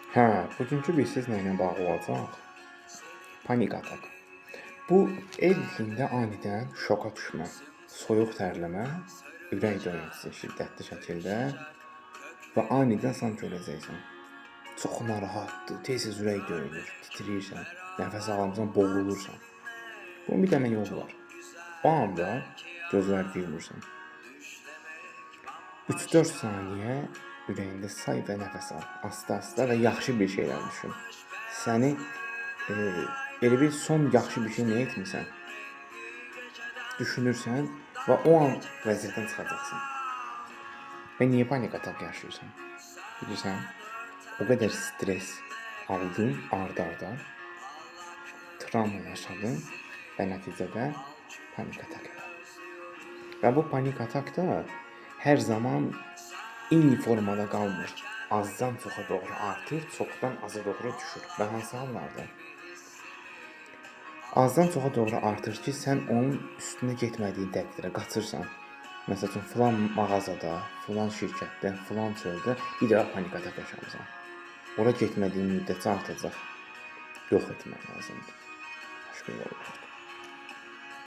Hə, bugünkü bir sizlə ilə bağlı olacaq. Panik atak. Bu ilkində anidən şoka düşmə, soyuq tərləmə, ürək döyüntüsü şiddətli şəkildə və anidən sanki öləcəksən. Çox narahatdır, tez-tez ürək döyünür, titrəyirsən, nəfəs alırsan, boğulursan. Bunun bir dənə yolu var. O anda gözləri yumursan. 3-4 saniyə ürəyində say və nəfəs al. Asta-asta və yaxşı bir şeylər düşün. Səni elə bir son yaxşı bir şey nə etmisən? Düşünürsən və o an vəziyyətdən çıxacaqsan. Və niyə panik atak yaşayırsan? Bilirsən? O qədər stres aldın arda-arda. Travma yaşadın və nəticədə panik atak yaradın. Və bu panik atak da hər zaman eyni formada qalmır. Azdan çoxa doğru artır, çoxdan aza doğru düşür. Və hansı hallarda? Azdan çoxa doğru artır ki, sən onun üstünə getmədiyin təqdirdə qaçırsan. Məsəl üçün, filan mağazada, filan şirkətdə, filan çöldə bir daha panik atak yaşamısan. Ora getmədiyin müddətcə artacaq. Yox etmək lazımdır. Başqa yol yoxdur.